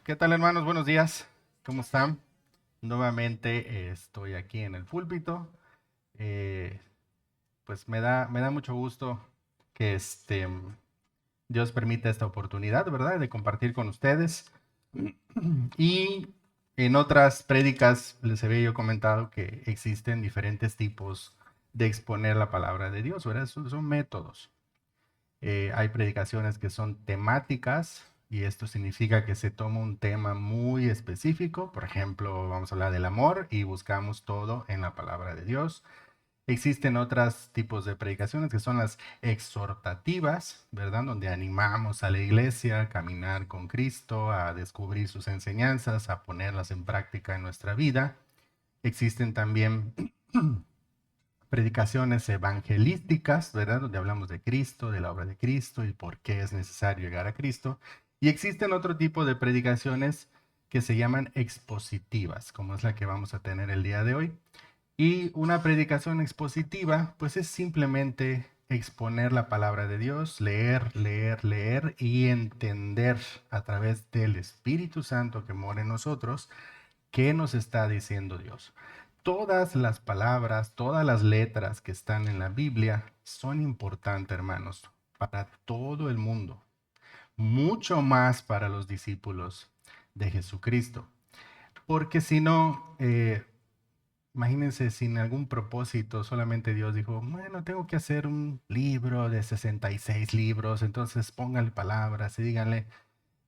¿Qué tal, hermanos? Buenos días. ¿Cómo están? Nuevamente estoy aquí en el púlpito. Eh, pues me da mucho gusto que Dios permita esta oportunidad, ¿verdad? De compartir con ustedes. Y en otras prédicas les había yo comentado que existen diferentes tipos de exponer la palabra de Dios, ¿verdad? Son métodos. Hay predicaciones que son temáticas y esto significa que se toma un tema muy específico. Por ejemplo, vamos a hablar del amor y buscamos todo en la palabra de Dios. Existen otros tipos de predicaciones que son las exhortativas, ¿verdad? Donde animamos a la iglesia a caminar con Cristo, a descubrir sus enseñanzas, a ponerlas en práctica en nuestra vida. Existen también predicaciones evangelísticas, ¿verdad? Donde hablamos de Cristo, de la obra de Cristo y por qué es necesario llegar a Cristo. Y existen otro tipo de predicaciones que se llaman expositivas, como es la que vamos a tener el día de hoy. Y una predicación expositiva, pues es simplemente exponer la palabra de Dios, leer, leer, leer y entender a través del Espíritu Santo que mora en nosotros qué nos está diciendo Dios. Todas las palabras, todas las letras que están en la Biblia son importantes, hermanos, para todo el mundo, mucho más para los discípulos de Jesucristo. Porque si no, imagínense, sin algún propósito, solamente Dios dijo, bueno, tengo que hacer un libro de 66 libros, entonces pónganle palabras y díganle,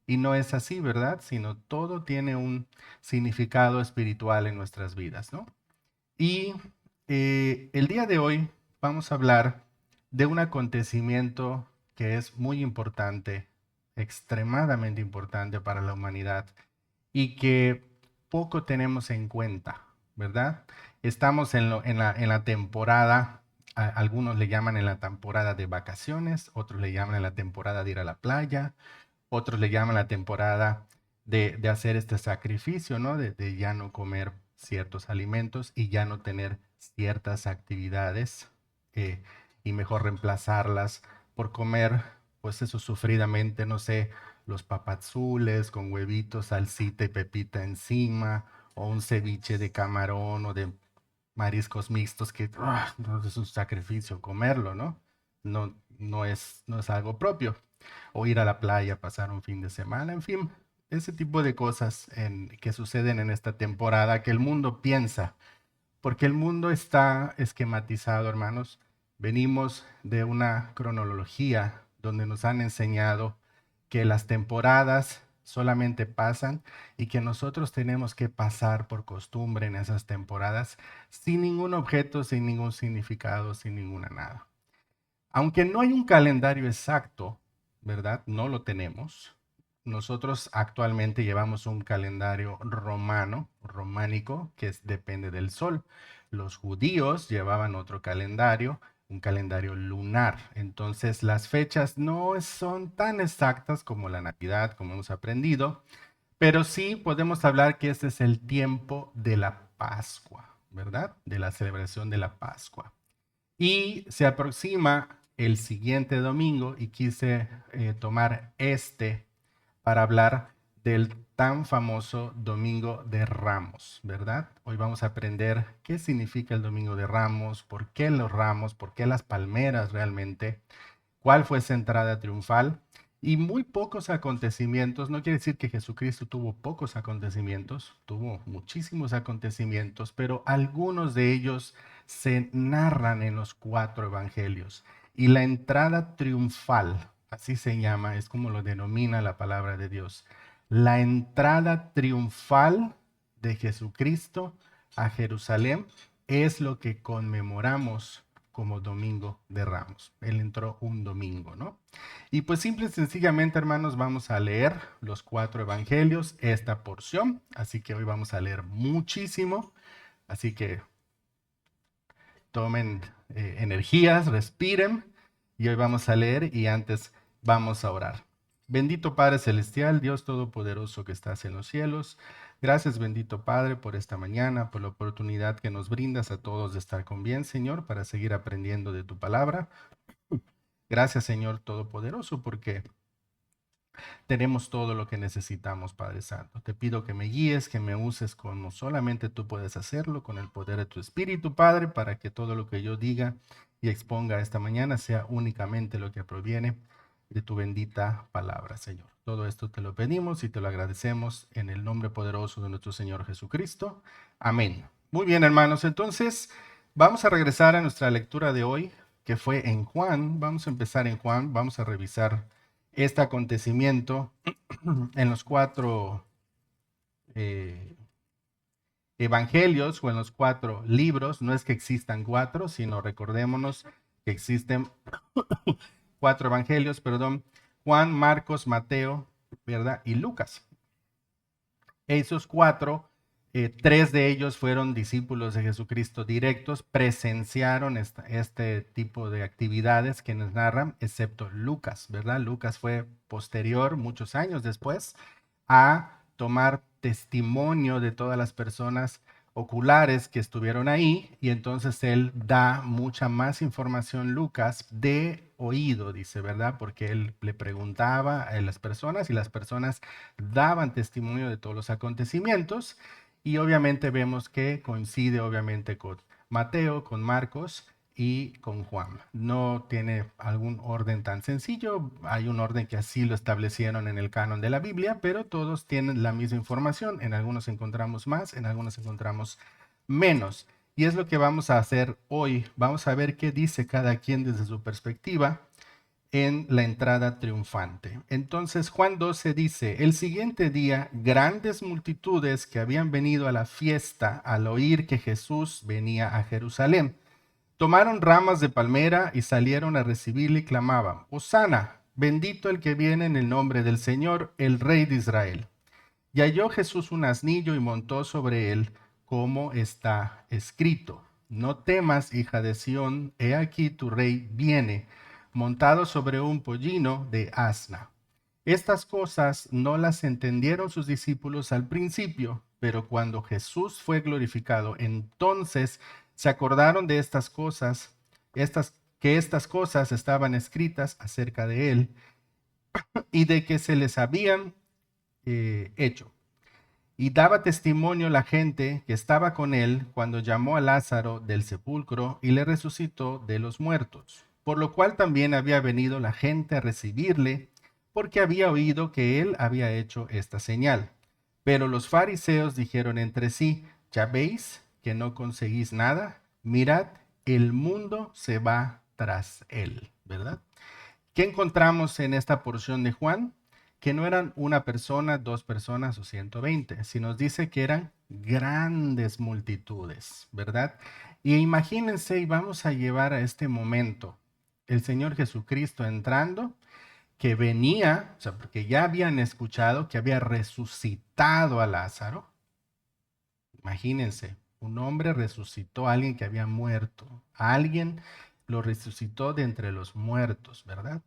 y no es así, ¿verdad? Sino todo tiene un significado espiritual en nuestras vidas, ¿no? Y el día de hoy vamos a hablar de un acontecimiento que es muy importante, extremadamente importante para la humanidad y que poco tenemos en cuenta, ¿verdad? Estamos en la temporada, algunos le llaman en la temporada de vacaciones, otros le llaman en la temporada de ir a la playa, otros le llaman la temporada de hacer este sacrificio, ¿no? De ya no comer ciertos alimentos y ya no tener ciertas actividades eh, y mejor reemplazarlas por comer, pues eso sufridamente, no sé, los papazules con huevitos, salsita y pepita encima, o un ceviche de camarón o de mariscos mixtos que no es un sacrificio comerlo, ¿no? No es algo propio o ir a la playa, pasar un fin de semana, en fin, ese tipo de cosas que suceden en esta temporada que el mundo piensa, porque el mundo está esquematizado, hermanos. Venimos de una cronología donde nos han enseñado que las temporadas solamente pasan y que nosotros tenemos que pasar por costumbre en esas temporadas sin ningún objeto, sin ningún significado, sin ninguna nada. Aunque no hay un calendario exacto, ¿verdad? No lo tenemos. Nosotros actualmente llevamos un calendario romano, románico, depende del sol. Los judíos llevaban otro calendario, un calendario lunar. Entonces las fechas no son tan exactas como la Navidad, como hemos aprendido, pero sí podemos hablar que este es el tiempo de la Pascua, ¿verdad? De la celebración de la Pascua. Y se aproxima el siguiente domingo y quise tomar para hablar del tan famoso Domingo de Ramos, ¿verdad? Hoy vamos a aprender qué significa el Domingo de Ramos, por qué los ramos, por qué las palmeras realmente, cuál fue esa entrada triunfal y muy pocos acontecimientos. No quiere decir que Jesucristo tuvo pocos acontecimientos, tuvo muchísimos acontecimientos, pero algunos de ellos se narran en los cuatro evangelios. Y la entrada triunfal, así se llama, es como lo denomina la palabra de Dios. La entrada triunfal de Jesucristo a Jerusalén es lo que conmemoramos como Domingo de Ramos. Él entró un domingo, ¿no? Y pues simple y sencillamente, hermanos, vamos a leer los cuatro evangelios, esta porción. Así que hoy vamos a leer muchísimo. Así que tomen energías, respiren. Y hoy vamos a leer y antes vamos a orar. Bendito Padre Celestial, Dios Todopoderoso que estás en los cielos. Gracias, bendito Padre, por esta mañana, por la oportunidad que nos brindas a todos de estar con bien, Señor, para seguir aprendiendo de tu palabra. Gracias, Señor Todopoderoso, porque Tenemos todo lo que necesitamos, Padre Santo. Te pido que me guíes, que me uses como solamente tú puedes hacerlo, con el poder de tu Espíritu, Padre, para que todo lo que yo diga y exponga esta mañana sea únicamente lo que proviene de tu bendita palabra, Señor. Todo esto te lo pedimos y te lo agradecemos en el nombre poderoso de nuestro Señor Jesucristo. Amén. Muy bien, hermanos. Entonces, vamos a regresar a nuestra lectura de hoy, que fue en Juan. Vamos a empezar en Juan. Vamos a revisar este acontecimiento en los cuatro eh, evangelios o en los cuatro libros. No es que existan cuatro, sino recordémonos que existen cuatro evangelios, perdón, Juan, Marcos, Mateo, ¿verdad? Y Lucas. Esos cuatro, tres de ellos fueron discípulos de Jesucristo directos, presenciaron este tipo de actividades que nos narran, excepto Lucas, ¿verdad? Lucas fue posterior, muchos años después, a tomar testimonio de todas las personas oculares que estuvieron ahí, y entonces él da mucha más información, Lucas, de oído, dice, ¿verdad? Porque él le preguntaba a las personas y las personas daban testimonio de todos los acontecimientos, y obviamente vemos que coincide obviamente con Mateo, con Marcos y con Juan. No tiene algún orden tan sencillo, hay un orden que así lo establecieron en el canon de la Biblia, pero todos tienen la misma información. En algunos encontramos más, en algunos encontramos menos. Y es lo que vamos a hacer hoy. Vamos a ver qué dice cada quien desde su perspectiva en la entrada triunfante. Entonces Juan 12 dice, el siguiente día, grandes multitudes que habían venido a la fiesta al oír que Jesús venía a Jerusalén, tomaron ramas de palmera y salieron a recibirle y clamaban, Hosana, bendito el que viene en el nombre del Señor, el Rey de Israel. Y halló Jesús un asnillo y montó sobre él, como está escrito. No temas, hija de Sión, he aquí tu rey viene, montado sobre un pollino de asna. Estas cosas no las entendieron sus discípulos al principio, pero cuando Jesús fue glorificado, entonces se acordaron de estas cosas, que estas cosas estaban escritas acerca de él y de que se les habían hecho. Y daba testimonio la gente que estaba con él cuando llamó a Lázaro del sepulcro y le resucitó de los muertos, por lo cual también había venido la gente a recibirle, porque había oído que él había hecho esta señal. Pero los fariseos dijeron entre sí, ¿ya veis que no conseguís nada? Mirad, el mundo se va tras él, ¿verdad? ¿Qué encontramos en esta porción de Juan? Que no eran una persona, dos personas o 120, sino nos dice que eran grandes multitudes, ¿verdad? Y imagínense, y vamos a llevar a este momento, el Señor Jesucristo entrando, que venía, o sea, porque ya habían escuchado que había resucitado a Lázaro. Imagínense, un hombre resucitó a alguien que había muerto, a alguien lo resucitó de entre los muertos, ¿verdad?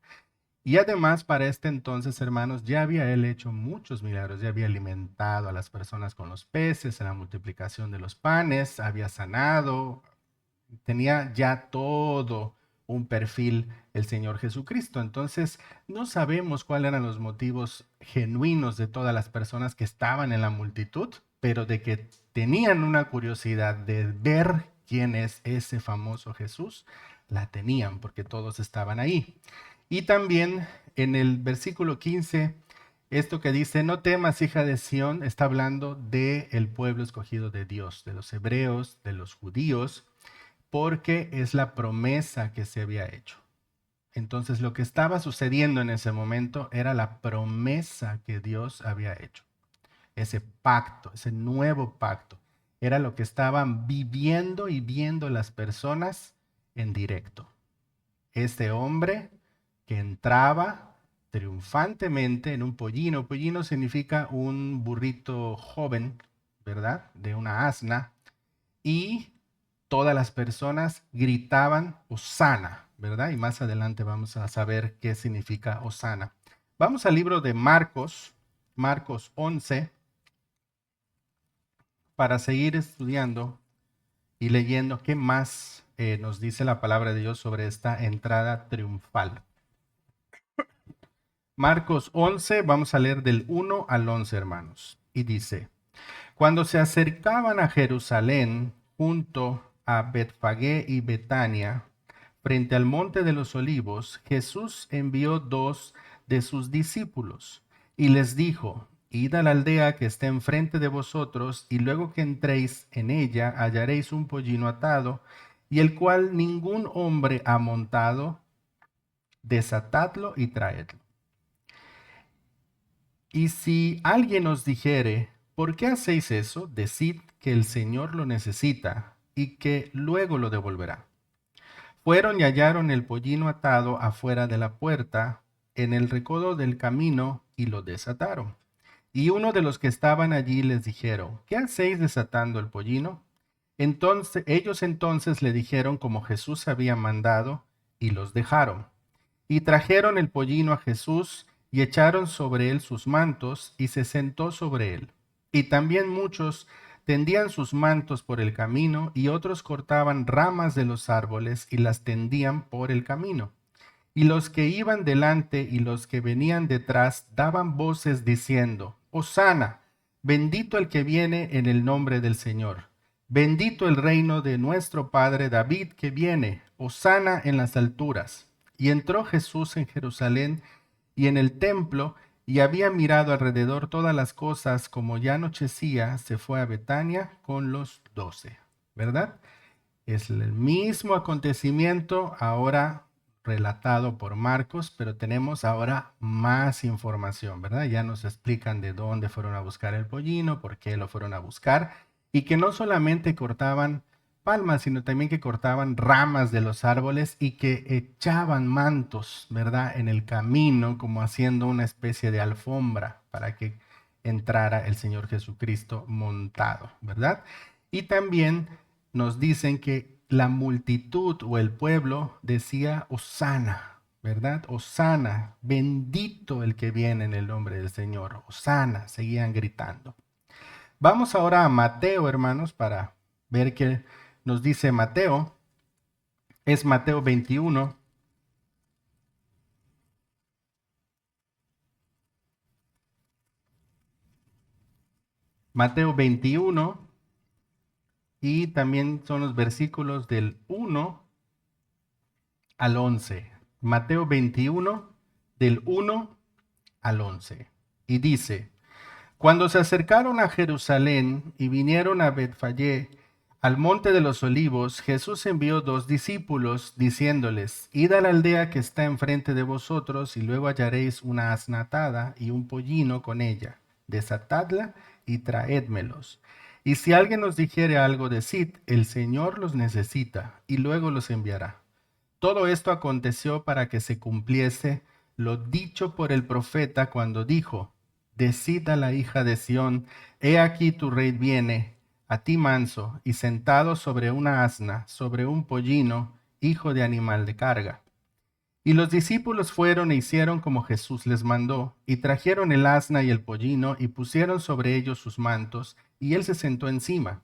Y además, para este entonces, hermanos, ya había él hecho muchos milagros, ya había alimentado a las personas con los peces, en la multiplicación de los panes, había sanado, tenía ya todo un perfil el Señor Jesucristo. Entonces, no sabemos cuáles eran los motivos genuinos de todas las personas que estaban en la multitud, pero de que tenían una curiosidad de ver quién es ese famoso Jesús, la tenían porque todos estaban ahí. Y también en el versículo 15, esto que dice, no temas, hija de Sión, está hablando del pueblo escogido de Dios, de los hebreos, de los judíos, porque es la promesa que se había hecho. Entonces lo que estaba sucediendo en ese momento era la promesa que Dios había hecho. Ese pacto, ese nuevo pacto, era lo que estaban viviendo y viendo las personas en directo. Este hombre que entraba triunfantemente en un pollino. Pollino significa un burrito joven, ¿verdad? De una asna. Y todas las personas gritaban Hosana, ¿verdad? Y más adelante vamos a saber qué significa Hosana. Vamos al libro de Marcos, Marcos 11, para seguir estudiando y leyendo qué más nos dice la palabra de Dios sobre esta entrada triunfal. Marcos 11, vamos a leer del 1 al 11, hermanos. Y dice, cuando se acercaban a Jerusalén, junto a Betfagé y Betania, frente al monte de los olivos, Jesús envió dos de sus discípulos y les dijo, id a la aldea que está enfrente de vosotros, y luego que entréis en ella hallaréis un pollino atado, y el cual ningún hombre ha montado, desatadlo y traedlo. Y si alguien os dijere, ¿por qué hacéis eso? Decid que el Señor lo necesita y que luego lo devolverá. Fueron y hallaron el pollino atado afuera de la puerta, en el recodo del camino, y lo desataron. Y uno de los que estaban allí les dijeron, ¿qué hacéis desatando el pollino? Ellos entonces le dijeron como Jesús había mandado, y los dejaron. Y trajeron el pollino a Jesús, y echaron sobre él sus mantos, y se sentó sobre él. Y también muchos tendían sus mantos por el camino, y otros cortaban ramas de los árboles y las tendían por el camino. Y los que iban delante y los que venían detrás daban voces diciendo, Hosana, bendito el que viene en el nombre del Señor. Bendito el reino de nuestro padre David que viene, Hosana en las alturas. Y entró Jesús en Jerusalén y en el templo, y había mirado alrededor todas las cosas, como ya anochecía, se fue a Betania con los 12. ¿Verdad? Es el mismo acontecimiento ahora relatado por Marcos, pero tenemos ahora más información, ¿verdad? Ya nos explican de dónde fueron a buscar el pollino, por qué lo fueron a buscar, y que no solamente cortaban palmas, sino también que cortaban ramas de los árboles y que echaban mantos, ¿verdad? En el camino, como haciendo una especie de alfombra para que entrara el Señor Jesucristo montado, ¿verdad? Y también nos dicen que la multitud o el pueblo decía Hosana, ¿verdad? Hosana, bendito el que viene en el nombre del Señor. Hosana, seguían gritando. Vamos ahora a Mateo, hermanos, para ver qué nos dice Mateo. Es Mateo 21. Mateo 21 y también son los versículos del 1 al 11. Mateo 21 del 1 al 11. Y dice, cuando se acercaron a Jerusalén y vinieron a Betfagé, al monte de los olivos, Jesús envió dos discípulos, diciéndoles, id a la aldea que está enfrente de vosotros, y luego hallaréis una asna atada y un pollino con ella. Desatadla y traédmelos. Y si alguien os dijere algo, decid, el Señor los necesita, y luego los enviará. Todo esto aconteció para que se cumpliese lo dicho por el profeta cuando dijo, decid a la hija de Sión, he aquí tu rey viene, a ti manso, y sentado sobre una asna, sobre un pollino, hijo de animal de carga. Y los discípulos fueron e hicieron como Jesús les mandó, y trajeron el asna y el pollino, y pusieron sobre ellos sus mantos, y él se sentó encima.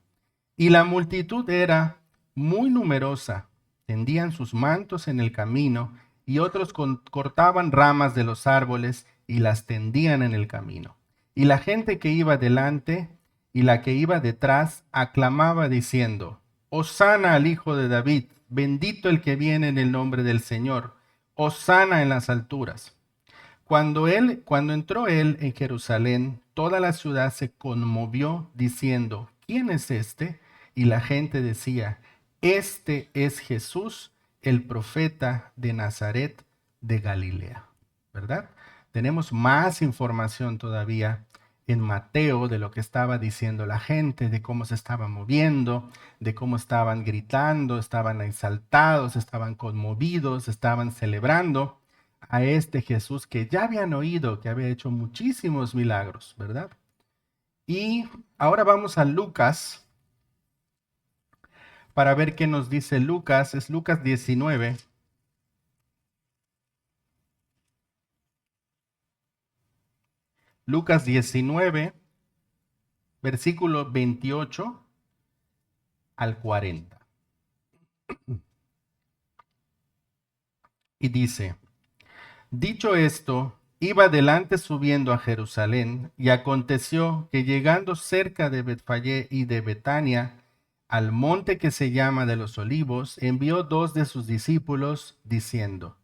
Y la multitud era muy numerosa, tendían sus mantos en el camino, y otros cortaban ramas de los árboles y las tendían en el camino. Y la gente que iba delante y la que iba detrás aclamaba diciendo, Hosana al Hijo de David, bendito el que viene en el nombre del Señor, Hosana en las alturas. Cuando entró él en Jerusalén, toda la ciudad se conmovió diciendo, ¿quién es este? Y la gente decía, este es Jesús, el profeta de Nazaret de Galilea. ¿Verdad? Tenemos más información todavía en Mateo de lo que estaba diciendo la gente, de cómo se estaba moviendo, de cómo estaban gritando, estaban exaltados, estaban conmovidos, estaban celebrando a este Jesús que ya habían oído que había hecho muchísimos milagros, ¿verdad? Y ahora vamos a Lucas para ver qué nos dice Lucas. Es Lucas 19. Lucas 19, versículo 28 al 40. Y dice, dicho esto, iba delante subiendo a Jerusalén, y aconteció que llegando cerca de Betfagé y de Betania, al monte que se llama de los Olivos, envió dos de sus discípulos, diciendo: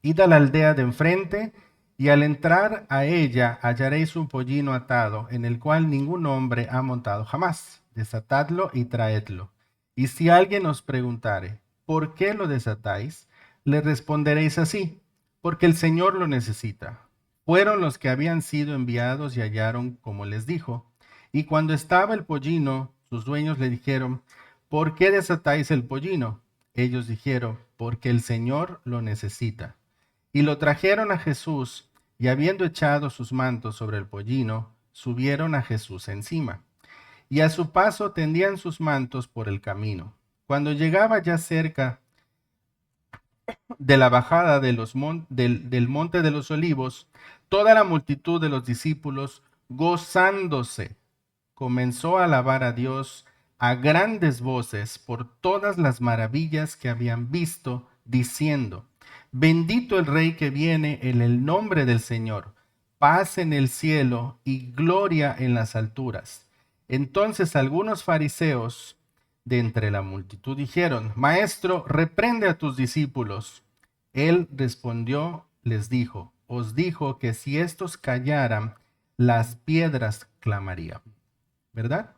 Id a la aldea de enfrente, y al entrar a ella hallaréis un pollino atado, en el cual ningún hombre ha montado jamás. Desatadlo y traedlo. Y si alguien os preguntare, ¿por qué lo desatáis?, le responderéis así: porque el Señor lo necesita. Fueron los que habían sido enviados y hallaron como les dijo. Y cuando estaba el pollino, sus dueños le dijeron: ¿por qué desatáis el pollino? Ellos dijeron: porque el Señor lo necesita. Y lo trajeron a Jesús, y habiendo echado sus mantos sobre el pollino, subieron a Jesús encima. Y a su paso tendían sus mantos por el camino. Cuando llegaba ya cerca de la bajada de del monte de los olivos, toda la multitud de los discípulos, gozándose, comenzó a alabar a Dios a grandes voces por todas las maravillas que habían visto, diciendo: Bendito el Rey que viene en el nombre del Señor, paz en el cielo y gloria en las alturas. Entonces algunos fariseos de entre la multitud dijeron: Maestro, reprende a tus discípulos. Él respondió, les dijo: Os dijo que si estos callaran, las piedras clamarían. ¿Verdad?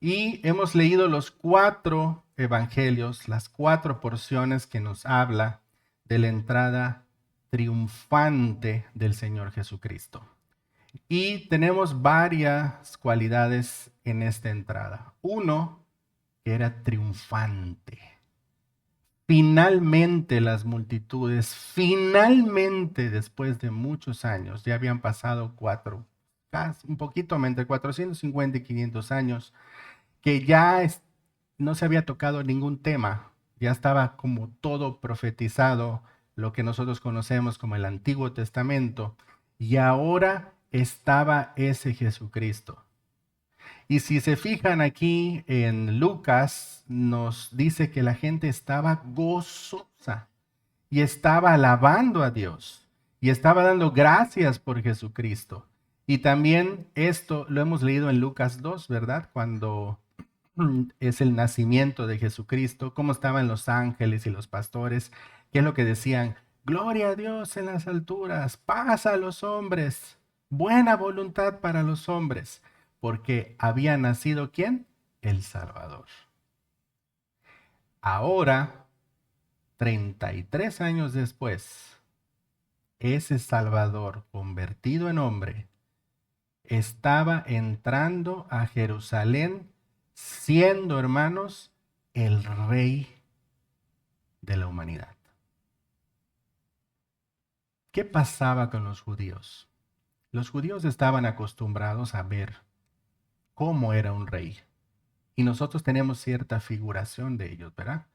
Y hemos leído los 4 evangelios, las 4 porciones que nos habla de la entrada triunfante del Señor Jesucristo. Y tenemos varias cualidades en esta entrada. Uno, que era triunfante. Finalmente las multitudes, finalmente después de muchos años, ya habían pasado un poquito entre 450 y 500 años, que ya no se había tocado ningún tema, ya estaba como todo profetizado, lo que nosotros conocemos como el Antiguo Testamento, y ahora estaba ese Jesucristo. Y si se fijan aquí en Lucas, nos dice que la gente estaba gozosa y estaba alabando a Dios y estaba dando gracias por Jesucristo. Y también esto lo hemos leído en Lucas 2, ¿verdad? Cuando es el nacimiento de Jesucristo, cómo estaban los ángeles y los pastores, qué es lo que decían: Gloria a Dios en las alturas, paz a los hombres, buena voluntad para los hombres, porque había nacido ¿quién? El Salvador. Ahora, 33 años después, ese Salvador convertido en hombre estaba entrando a Jerusalén, siendo, hermanos, el rey de la humanidad. ¿Qué pasaba con los judíos? Los judíos estaban acostumbrados a ver cómo era un rey. Y nosotros tenemos cierta figuración de ellos, ¿verdad?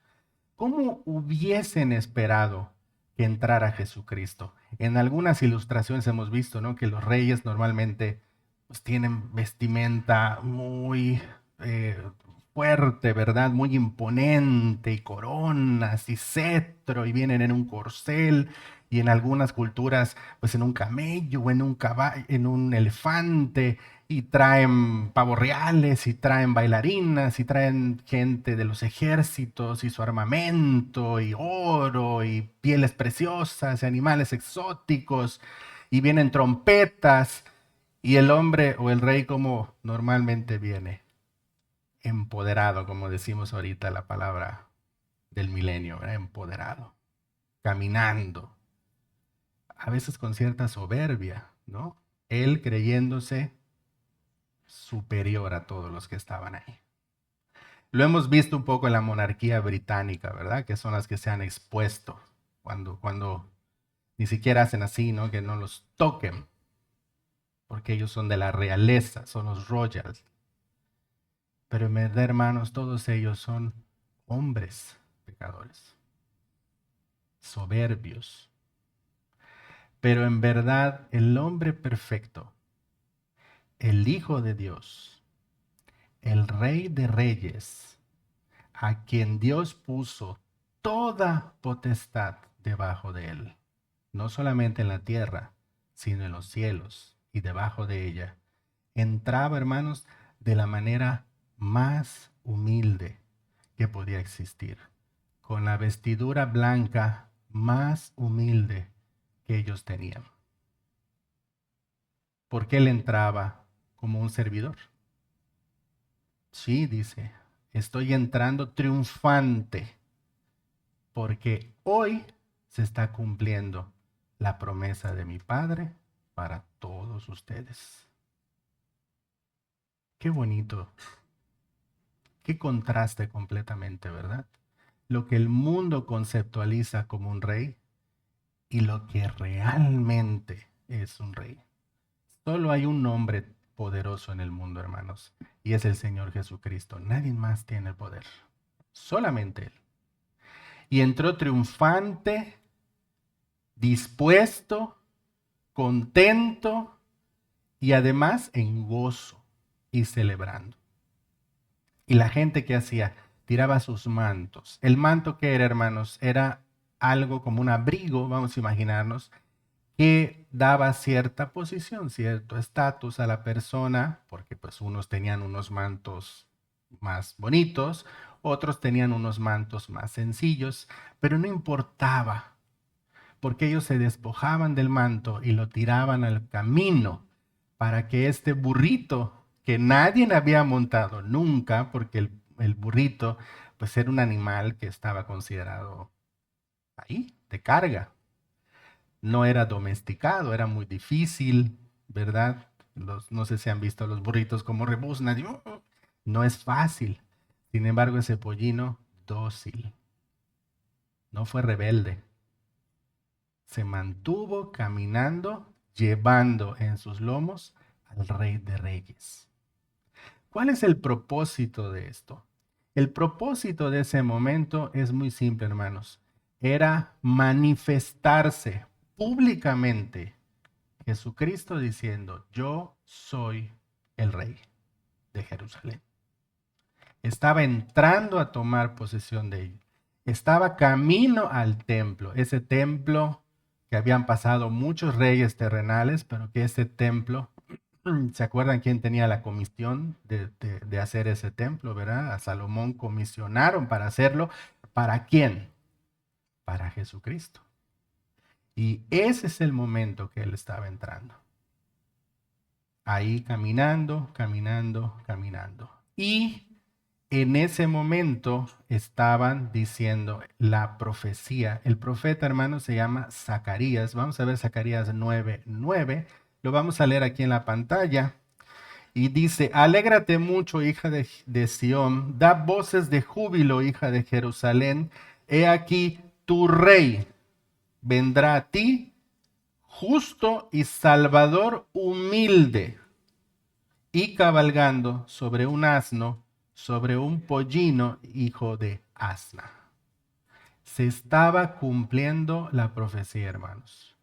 ¿Cómo hubiesen esperado que entrara Jesucristo? En algunas ilustraciones hemos visto, ¿no?, que los reyes normalmente pues, tienen vestimenta muy fuerte, ¿verdad? Muy imponente, y coronas y cetro, y vienen en un corcel, y en algunas culturas, pues en un camello, o en un caballo, en un elefante, y traen pavos reales, y traen bailarinas, y traen gente de los ejércitos, y su armamento, y oro, y pieles preciosas, y animales exóticos, y vienen trompetas, y el hombre o el rey como normalmente viene, empoderado, como decimos ahorita la palabra del milenio, ¿verdad? Empoderado, caminando, a veces con cierta soberbia, ¿no? Él creyéndose superior a todos los que estaban ahí. Lo hemos visto un poco en la monarquía británica, ¿verdad? Que son las que se han expuesto cuando ni siquiera hacen así, ¿no? Que no los toquen, porque ellos son de la realeza, son los royals. Pero en verdad, hermanos, todos ellos son hombres pecadores, soberbios. Pero en verdad, el hombre perfecto, el Hijo de Dios, el Rey de Reyes, a quien Dios puso toda potestad debajo de él, no solamente en la tierra, sino en los cielos y debajo de ella. Entraba, hermanos, de la manera más humilde que podía existir, con la vestidura blanca más humilde que ellos tenían. Porque él entraba como un servidor. Sí, dice, estoy entrando triunfante, porque hoy se está cumpliendo la promesa de mi Padre para todos ustedes. Qué bonito, qué contraste completamente, ¿verdad? Lo que el mundo conceptualiza como un rey y lo que realmente es un rey. Solo hay un hombre poderoso en el mundo, hermanos, y es el Señor Jesucristo. Nadie más tiene el poder, solamente Él. Y entró triunfante, dispuesto, contento y además en gozo y celebrando. Y la gente que hacía, tiraba sus mantos. El manto que era, hermanos, era algo como un abrigo, vamos a imaginarnos, que daba cierta posición, cierto estatus a la persona, porque pues unos tenían unos mantos más bonitos, otros tenían unos mantos más sencillos, pero no importaba, porque ellos se despojaban del manto y lo tiraban al camino para que este burrito, que nadie había montado nunca, porque el burrito pues era un animal que estaba considerado ahí, de carga, no era domesticado, era muy difícil, ¿verdad? No sé si han visto los burritos como rebuznan, no es fácil. Sin embargo, ese pollino dócil, no fue rebelde, se mantuvo caminando, llevando en sus lomos al Rey de Reyes. ¿Cuál es el propósito de esto? El propósito de ese momento es muy simple, hermanos. Era manifestarse públicamente Jesucristo diciendo, yo soy el Rey de Jerusalén. Estaba entrando a tomar posesión de ello. Estaba camino al templo, ese templo que habían pasado muchos reyes terrenales, pero que ese templo, ¿se acuerdan quién tenía la comisión de hacer ese templo, verdad? A Salomón comisionaron para hacerlo. ¿Para quién? Para Jesucristo. Y ese es el momento que él estaba entrando. Ahí caminando, caminando, caminando. Y en ese momento estaban diciendo la profecía. El profeta, hermano, se llama Zacarías. Vamos a ver Zacarías 9:9. Lo vamos a leer aquí en la pantalla. Y dice, alégrate mucho, hija de Sión. Da voces de júbilo, hija de Jerusalén. He aquí, tu rey vendrá a ti, justo y salvador, humilde, y cabalgando sobre un asno, sobre un pollino, hijo de asna. Se estaba cumpliendo la profecía, hermanos.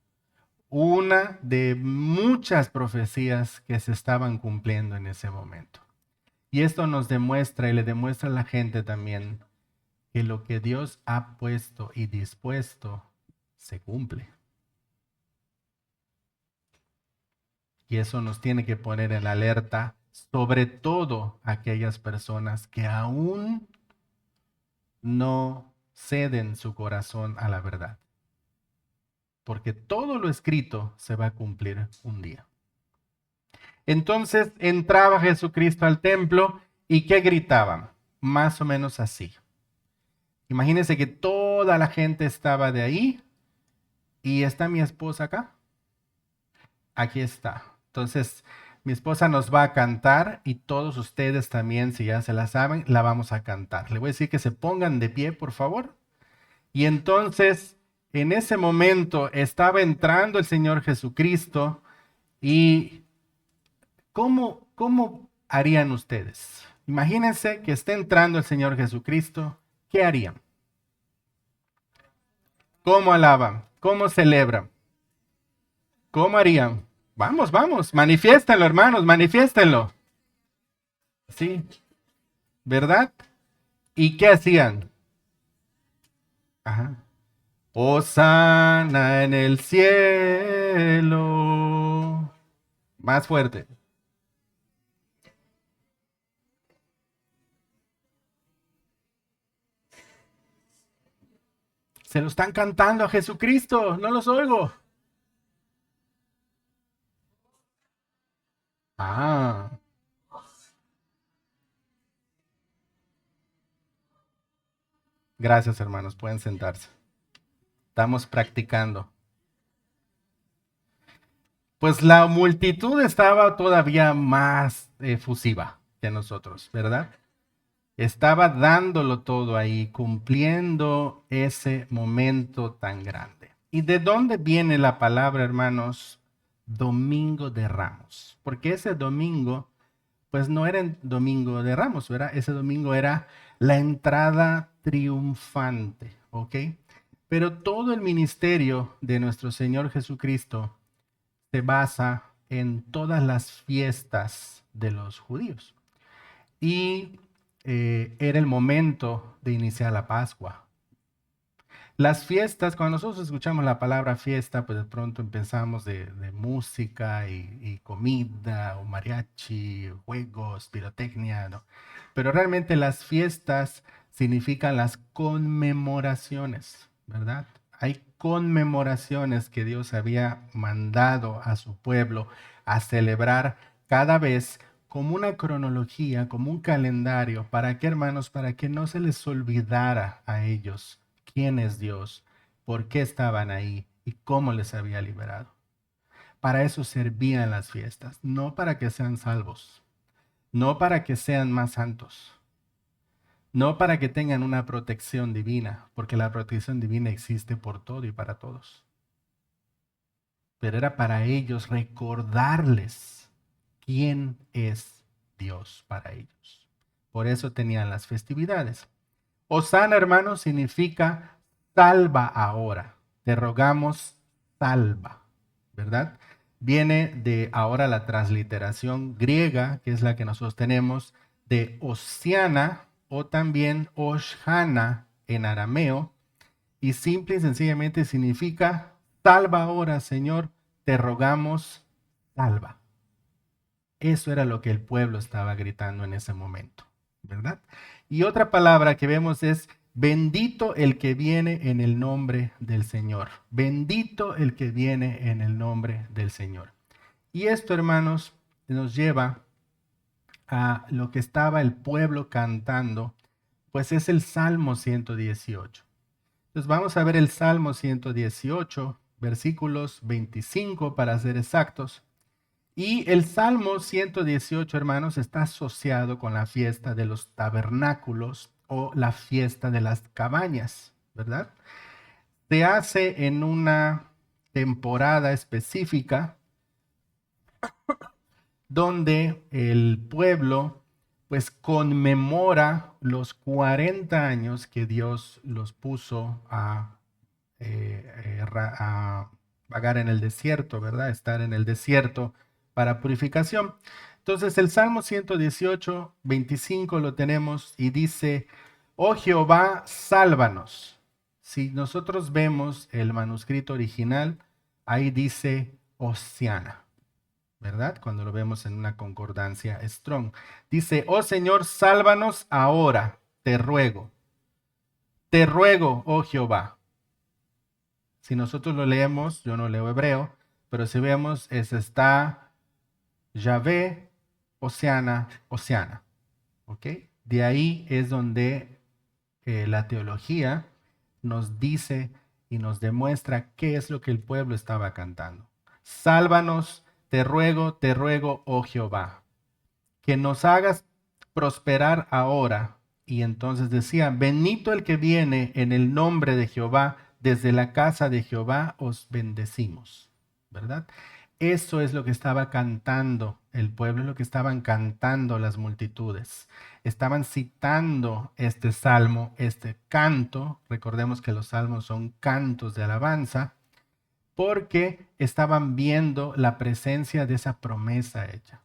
Una de muchas profecías que se estaban cumpliendo en ese momento. Y esto nos demuestra y le demuestra a la gente también que lo que Dios ha puesto y dispuesto se cumple. Y eso nos tiene que poner en alerta, sobre todo aquellas personas que aún no ceden su corazón a la verdad. Porque todo lo escrito se va a cumplir un día. Entonces entraba Jesucristo al templo y ¿qué gritaban? Más o menos así. Imagínense que toda la gente estaba de ahí y está mi esposa acá. Aquí está. Entonces, mi esposa nos va a cantar y todos ustedes también, si ya se la saben, la vamos a cantar. Le voy a decir que se pongan de pie, por favor. Y entonces, en ese momento estaba entrando el Señor Jesucristo y ¿cómo harían ustedes? Imagínense que esté entrando el Señor Jesucristo, ¿qué harían? ¿Cómo alaban? ¿Cómo celebran? ¿Cómo harían? Vamos, vamos, manifiéstenlo, hermanos, manifiéstenlo. Sí, ¿verdad? ¿Y qué hacían? Ajá. Hosana en el cielo. Más fuerte. Se lo están cantando a Jesucristo, no los oigo. Ah, gracias hermanos, pueden sentarse. Estamos practicando. Pues la multitud estaba todavía más efusiva que nosotros, ¿verdad? Estaba dándolo todo ahí, cumpliendo ese momento tan grande. ¿Y de dónde viene la palabra, hermanos? Domingo de Ramos. Porque ese domingo, pues no era el domingo de Ramos, ¿verdad? Ese domingo era la entrada triunfante, ¿ok? Pero todo el ministerio de nuestro Señor Jesucristo se basa en todas las fiestas de los judíos. Y era el momento de iniciar la Pascua. Las fiestas, cuando nosotros escuchamos la palabra fiesta, pues de pronto pensamos de música y comida, o mariachi, juegos, pirotecnia, ¿no? Pero realmente las fiestas significan las conmemoraciones, ¿verdad? Hay conmemoraciones que Dios había mandado a su pueblo a celebrar cada vez como una cronología, como un calendario. ¿Para qué, hermanos? Para que no se les olvidara a ellos quién es Dios, por qué estaban ahí y cómo les había liberado. Para eso servían las fiestas, no para que sean salvos, no para que sean más santos, no para que tengan una protección divina, porque la protección divina existe por todo y para todos. Pero era para ellos recordarles quién es Dios para ellos. Por eso tenían las festividades. Osana, hermano, significa salva ahora. Te rogamos, salva, ¿verdad? Viene de ahora la transliteración griega, que es la que nosotros tenemos, de Osiana o también Oshana en arameo, y simple y sencillamente significa salva ahora, Señor, te rogamos, salva. Eso era lo que el pueblo estaba gritando en ese momento, ¿verdad? Y otra palabra que vemos es bendito el que viene en el nombre del Señor. Bendito el que viene en el nombre del Señor. Y esto, hermanos, nos lleva a lo que estaba el pueblo cantando, pues es el Salmo 118. Entonces vamos a ver el Salmo 118, versículos 25 para ser exactos. Y el Salmo 118, hermanos, está asociado con la fiesta de los tabernáculos o la fiesta de las cabañas, ¿verdad? Se hace en una temporada específica donde el pueblo pues conmemora los 40 años que Dios los puso a vagar en el desierto, ¿verdad? Estar en el desierto para purificación. Entonces el Salmo 118, 25 lo tenemos y dice, oh Jehová, sálvanos. Si nosotros vemos el manuscrito original, ahí dice Hosiana, ¿verdad? Cuando lo vemos en una concordancia Strong. Dice, oh Señor, sálvanos ahora, te ruego. Te ruego, oh Jehová. Si nosotros lo leemos, yo no leo hebreo, pero si vemos, está Yahvé, Osiana, Osiana. ¿Ok? De ahí es donde la teología nos dice y nos demuestra qué es lo que el pueblo estaba cantando. Sálvanos, te ruego, oh Jehová, que nos hagas prosperar ahora. Y entonces decía, bendito el que viene en el nombre de Jehová, desde la casa de Jehová os bendecimos, ¿verdad? Eso es lo que estaba cantando el pueblo, es lo que estaban cantando las multitudes. Estaban citando este salmo, este canto. Recordemos que los salmos son cantos de alabanza, porque estaban viendo la presencia de esa promesa hecha.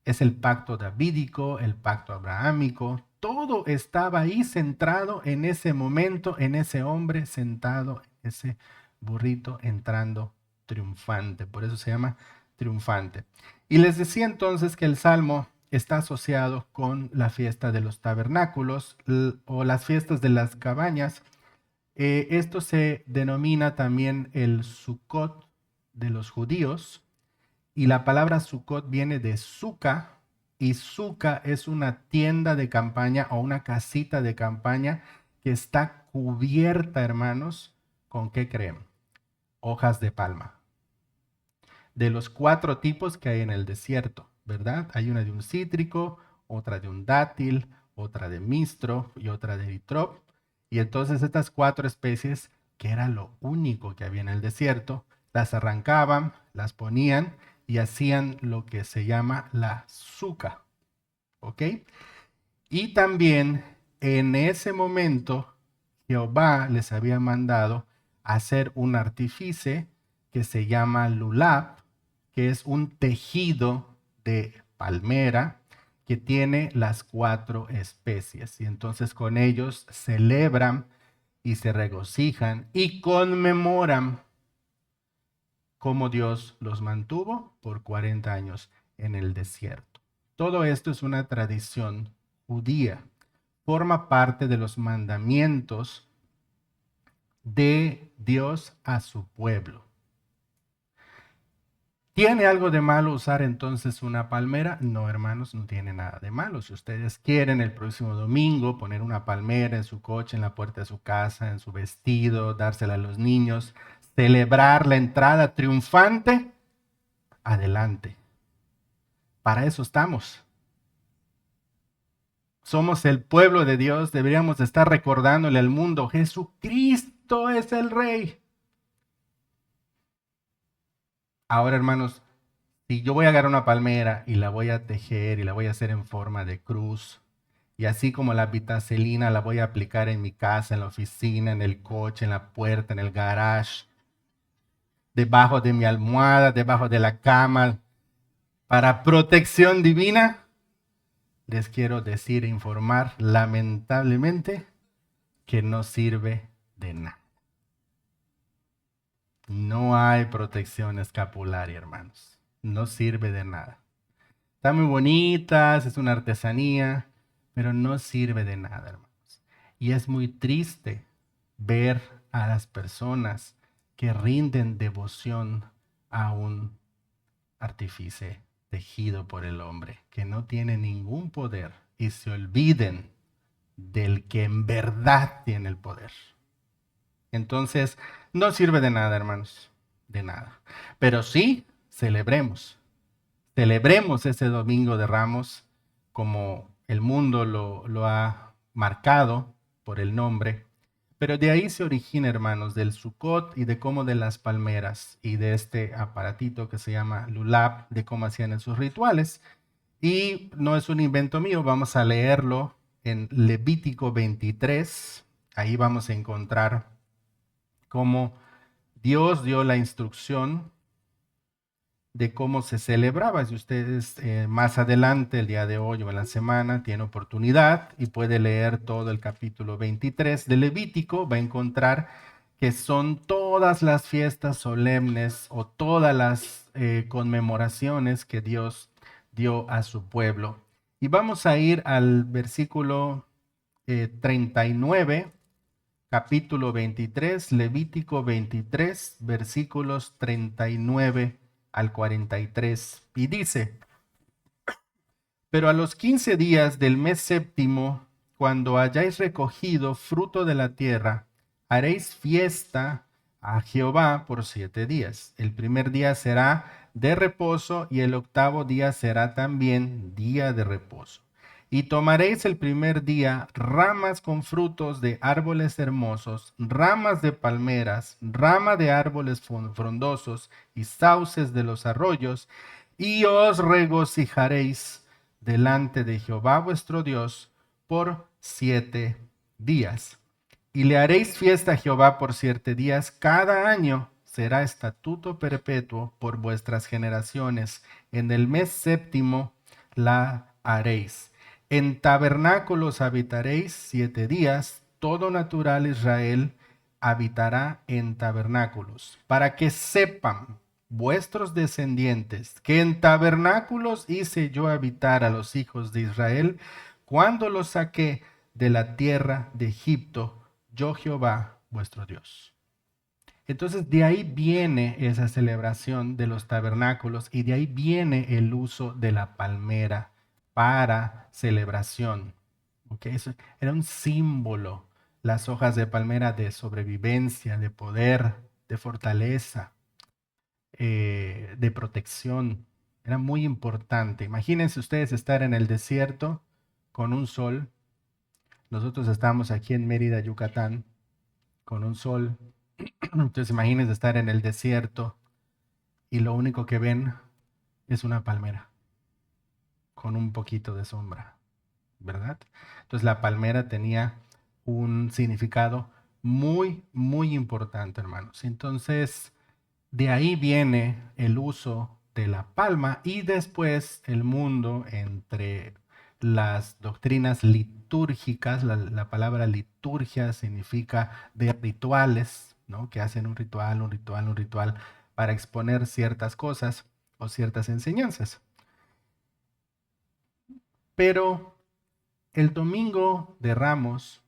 Es el pacto davídico, el pacto abrahámico. Todo estaba ahí centrado en ese momento, en ese hombre sentado, ese burrito entrando triunfante. Por eso se llama triunfante. Y les decía entonces que el Salmo está asociado con la fiesta de los tabernáculos o las fiestas de las cabañas. Esto se denomina también el Sukkot de los judíos, y la palabra Sukkot viene de Sukkah, y Sukkah es una tienda de campaña o una casita de campaña que está cubierta, hermanos, ¿con qué creen? Hojas de palma. De los 4 tipos que hay en el desierto, ¿verdad? Hay una de un cítrico, otra de un dátil, otra de mistro y otra de eritrop. Y entonces estas 4 especies, que era lo único que había en el desierto, las arrancaban, las ponían y hacían lo que se llama la suca, ¿ok? Y también en ese momento Jehová les había mandado hacer un artífice que se llama lulab, que es un tejido de palmera que tiene las 4 especies. Y entonces con ellos celebran y se regocijan y conmemoran cómo Dios los mantuvo por 40 años en el desierto. Todo esto es una tradición judía. Forma parte de los mandamientos de Dios a su pueblo. ¿Tiene algo de malo usar entonces una palmera? No, hermanos, no tiene nada de malo. Si ustedes quieren el próximo domingo poner una palmera en su coche, en la puerta de su casa, en su vestido, dársela a los niños, celebrar la entrada triunfante, adelante. Para eso estamos. Somos el pueblo de Dios, deberíamos estar recordándole al mundo, Jesucristo es el Rey. Ahora, hermanos, si yo voy a agarrar una palmera y la voy a tejer y la voy a hacer en forma de cruz, y así como la vitacelina la voy a aplicar en mi casa, en la oficina, en el coche, en la puerta, en el garage, debajo de mi almohada, debajo de la cama, para protección divina, les quiero decir e informar, lamentablemente, que no sirve de nada. No hay protección escapularia, hermanos. No sirve de nada. Están muy bonitas, es una artesanía, pero no sirve de nada, hermanos. Y es muy triste ver a las personas que rinden devoción a un artífice tejido por el hombre, que no tiene ningún poder, y se olviden del que en verdad tiene el poder. Entonces, no sirve de nada, hermanos, de nada. Pero sí, celebremos. Celebremos ese Domingo de Ramos como el mundo lo ha marcado por el nombre. Pero de ahí se origina, hermanos, del Sukkot y de cómo de las palmeras y de este aparatito que se llama lulab, de cómo hacían sus rituales. Y no es un invento mío, vamos a leerlo en Levítico 23. Ahí vamos a encontrar cómo Dios dio la instrucción de cómo se celebraba. Si ustedes más adelante, el día de hoy o en la semana, tiene oportunidad y puede leer todo el capítulo 23 de Levítico, va a encontrar que son todas las fiestas solemnes o todas las conmemoraciones que Dios dio a su pueblo. Y vamos a ir al versículo 39, capítulo 23, Levítico 23, versículos 39 al 43. Y dice: pero a los 15 días del mes séptimo, cuando hayáis recogido fruto de la tierra, haréis fiesta a Jehová por 7 días. El primer día será de reposo y el octavo día será también día de reposo. Y tomaréis el primer día ramas con frutos de árboles hermosos, ramas de palmeras, rama de árboles frondosos y sauces de los arroyos, y os regocijaréis delante de Jehová vuestro Dios por 7 días. Y le haréis fiesta a Jehová por 7 días cada año. Será estatuto perpetuo por vuestras generaciones. En el mes séptimo la haréis. En tabernáculos habitaréis 7 días. Todo natural Israel habitará en tabernáculos, para que sepan vuestros descendientes, que en tabernáculos hice yo habitar a los hijos de Israel, cuando los saqué de la tierra de Egipto, yo Jehová vuestro Dios. Entonces de ahí viene esa celebración de los tabernáculos y de ahí viene el uso de la palmera para celebración. ¿Ok? Eso era un símbolo, las hojas de palmera de sobrevivencia, de poder, de fortaleza, de protección. Era muy importante. Imagínense ustedes estar en el desierto con un sol. Nosotros estamos aquí en Mérida, Yucatán, con un sol. Entonces imagínense estar en el desierto y lo único que ven es una palmera con un poquito de sombra, ¿verdad? Entonces la palmera tenía un significado muy, muy importante, hermanos. Entonces, de ahí viene el uso de la palma y después el mundo entre las doctrinas litúrgicas. La palabra liturgia significa de rituales, ¿no? Que hacen un ritual, un ritual, un ritual para exponer ciertas cosas o ciertas enseñanzas. Pero el domingo de Ramos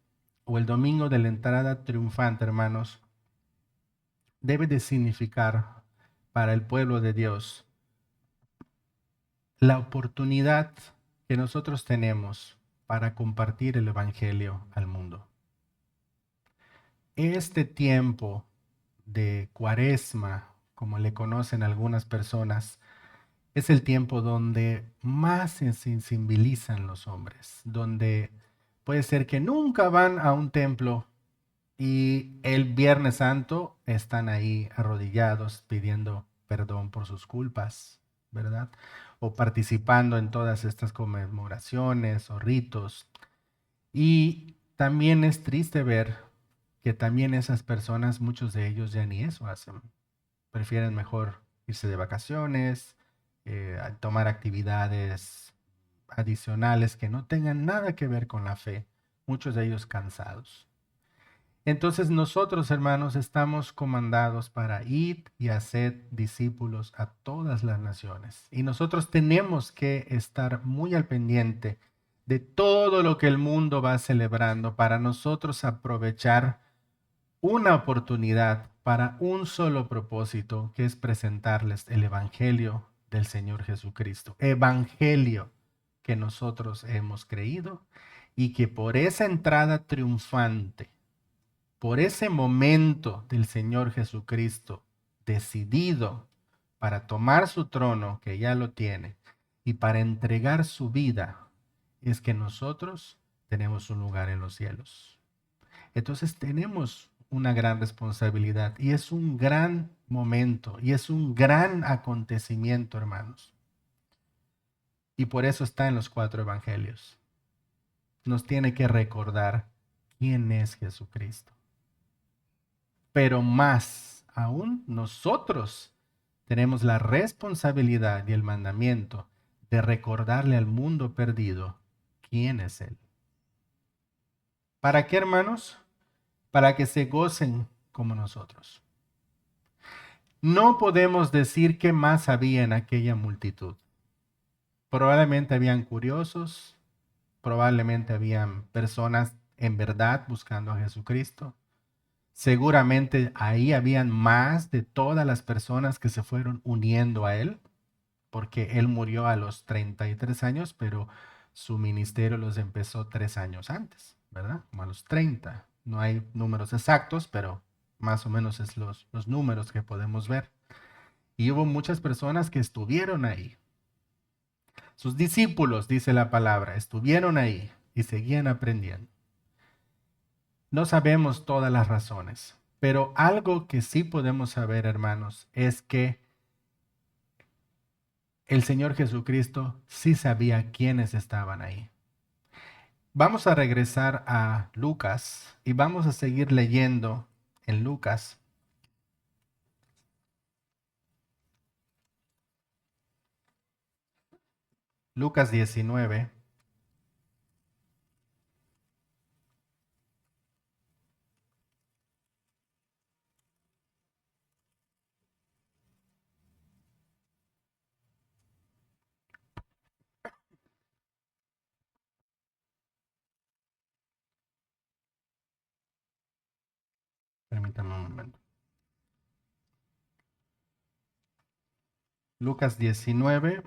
o el domingo de la entrada triunfante, hermanos, debe de significar para el pueblo de Dios la oportunidad que nosotros tenemos para compartir el Evangelio al mundo. Este tiempo de Cuaresma, como le conocen algunas personas, es el tiempo donde más se sensibilizan los hombres, donde puede ser que nunca van a un templo y el Viernes Santo están ahí arrodillados pidiendo perdón por sus culpas, ¿verdad? O participando en todas estas conmemoraciones o ritos. Y también es triste ver que también esas personas, muchos de ellos ya ni eso hacen. Prefieren mejor irse de vacaciones, a tomar actividades adicionales que no tengan nada que ver con la fe, muchos de ellos cansados. Entonces nosotros, hermanos, estamos comandados para ir y hacer discípulos a todas las naciones. Y nosotros tenemos que estar muy al pendiente de todo lo que el mundo va celebrando para nosotros aprovechar una oportunidad para un solo propósito, que es presentarles el Evangelio del Señor Jesucristo. Evangelio que nosotros hemos creído y que por esa entrada triunfante, por ese momento del Señor Jesucristo decidido para tomar su trono, que ya lo tiene, y para entregar su vida, es que nosotros tenemos un lugar en los cielos. Entonces tenemos una gran responsabilidad y es un gran momento y es un gran acontecimiento, hermanos. Y por eso está en los 4 evangelios. Nos tiene que recordar quién es Jesucristo. Pero más aún, nosotros tenemos la responsabilidad y el mandamiento de recordarle al mundo perdido quién es Él. ¿Para qué, hermanos? Para que se gocen como nosotros. No podemos decir qué más había en aquella multitud. Probablemente habían curiosos, probablemente habían personas en verdad buscando a Jesucristo. Seguramente ahí habían más de todas las personas que se fueron uniendo a él, porque él murió a los 33 años, pero su ministerio los empezó 3 años antes, ¿verdad? Como a los 30. No hay números exactos, pero más o menos es los números que podemos ver. Y hubo muchas personas que estuvieron ahí. Sus discípulos, dice la palabra, estuvieron ahí y seguían aprendiendo. No sabemos todas las razones, pero algo que sí podemos saber, hermanos, es que el Señor Jesucristo sí sabía quiénes estaban ahí. Vamos a regresar a Lucas y vamos a seguir leyendo en Lucas. Lucas 19. Permítame un momento. Lucas 19.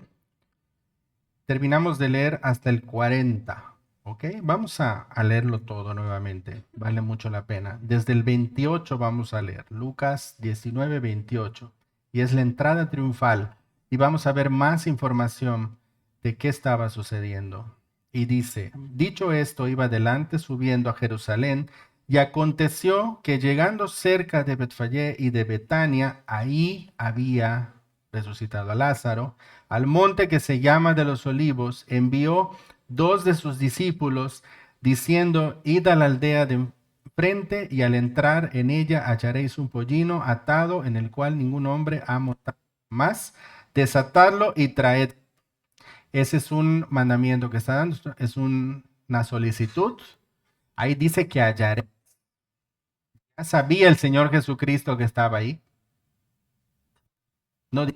Terminamos de leer hasta el 40. ¿Ok? Vamos a leerlo todo nuevamente. Vale mucho la pena. Desde el 28 vamos a leer. Lucas 19, 28. Y es la entrada triunfal. Y vamos a ver más información de qué estaba sucediendo. Y dice, dicho esto, iba adelante subiendo a Jerusalén. Y aconteció que llegando cerca de Betfagé y de Betania, ahí había resucitado a Lázaro. Al monte que se llama de los Olivos, envió dos de sus discípulos, diciendo, id a la aldea de enfrente, y al entrar en ella hallaréis un pollino atado, en el cual ningún hombre ha montado más. Desatadlo y traed. Ese es un mandamiento que está dando, es una solicitud. Ahí dice que hallaré. Ya sabía el Señor Jesucristo que estaba ahí. No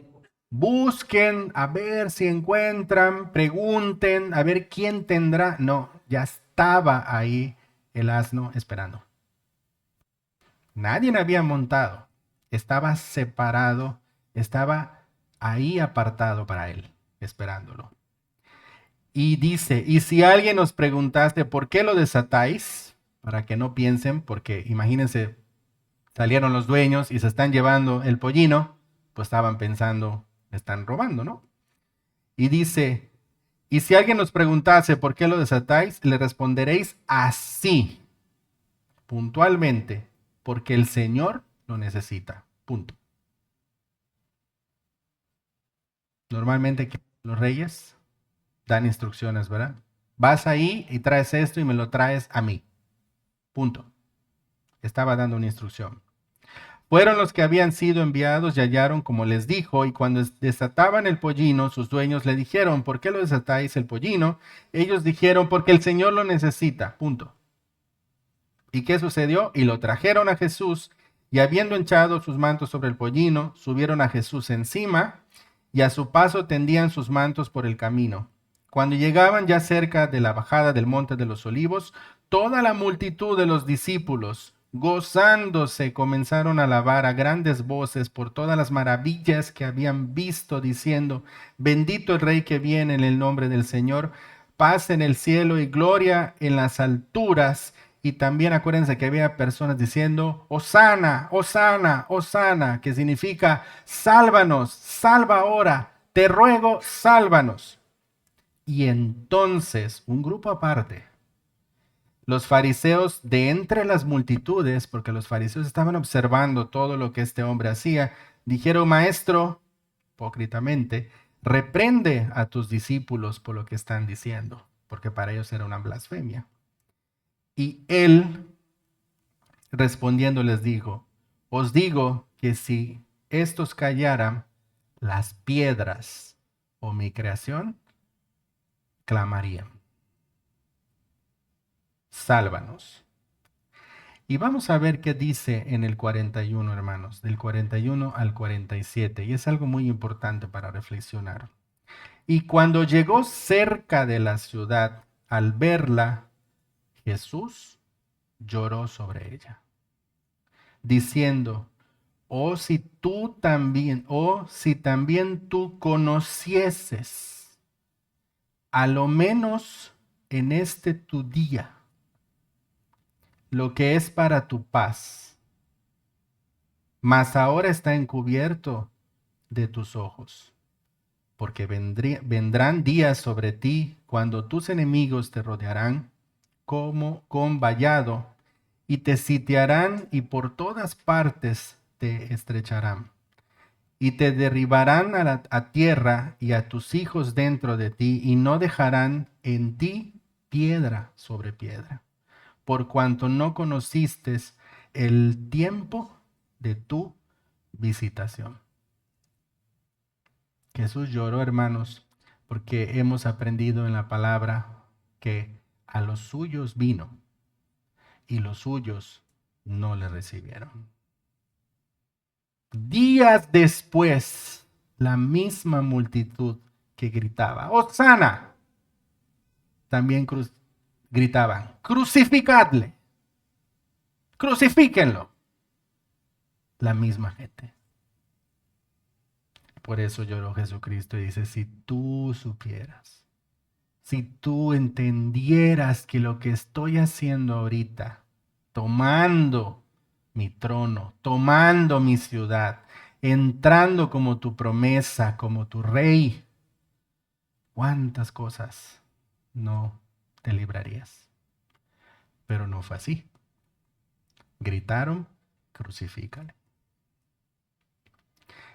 busquen a ver si encuentran, pregunten a ver quién tendrá. No, ya estaba ahí el asno esperando. Nadie había montado. Estaba separado, estaba ahí apartado para él, esperándolo. Y dice, y si alguien os preguntase por qué lo desatáis, para que no piensen, porque imagínense, salieron los dueños y se están llevando el pollino, pues estaban pensando, están robando, ¿no? Y dice, y si alguien os preguntase por qué lo desatáis, le responderéis así, puntualmente, porque el Señor lo necesita. Punto. Normalmente los reyes dan instrucciones, ¿verdad? Vas ahí y traes esto y me lo traes a mí. Punto. Estaba dando una instrucción. Fueron los que habían sido enviados y hallaron como les dijo, y cuando desataban el pollino, sus dueños le dijeron, ¿por qué lo desatáis el pollino? Ellos dijeron, porque el Señor lo necesita. Punto. ¿Y qué sucedió? Y lo trajeron a Jesús, y habiendo echado sus mantos sobre el pollino, subieron a Jesús encima, y a su paso tendían sus mantos por el camino. Cuando llegaban ya cerca de la bajada del monte de los olivos, toda la multitud de los discípulos, gozándose, comenzaron a alabar a grandes voces por todas las maravillas que habían visto, diciendo, bendito el Rey que viene en el nombre del Señor, paz en el cielo y gloria en las alturas. Y también acuérdense que había personas diciendo, Hosana, Hosana, Hosana, que significa, sálvanos, salva ahora, te ruego, sálvanos. Y entonces, un grupo aparte, los fariseos de entre las multitudes, porque los fariseos estaban observando todo lo que este hombre hacía, dijeron, maestro, hipócritamente, reprende a tus discípulos por lo que están diciendo, porque para ellos era una blasfemia. Y él, respondiendo, les dijo, os digo que si estos callaran, las piedras o mi creación clamarían. Sálvanos. Y vamos a ver qué dice en el 41, hermanos, del 41 al 47. Y es algo muy importante para reflexionar. Y cuando llegó cerca de la ciudad, al verla, Jesús lloró sobre ella, diciendo, oh si tú también, oh si también tú conocieses, a lo menos en este tu día, lo que es para tu paz, mas ahora está encubierto de tus ojos, porque vendrán días sobre ti cuando tus enemigos te rodearán como con vallado y te sitiarán y por todas partes te estrecharán y te derribarán a tierra y a tus hijos dentro de ti y no dejarán en ti piedra sobre piedra, por cuanto no conociste el tiempo de tu visitación. Jesús lloró, hermanos, porque hemos aprendido en la palabra que a los suyos vino y los suyos no le recibieron. Días después, la misma multitud que gritaba, ¡Hosana! También gritaban, crucificadle, crucifíquenlo. la misma gente. Por eso lloró Jesucristo y dice, si tú supieras, si tú entendieras que lo que estoy haciendo ahorita, tomando mi trono, tomando mi ciudad, entrando como tu promesa, como tu rey, cuántas cosas no te librarías. Pero no fue así. Gritaron, crucifícale.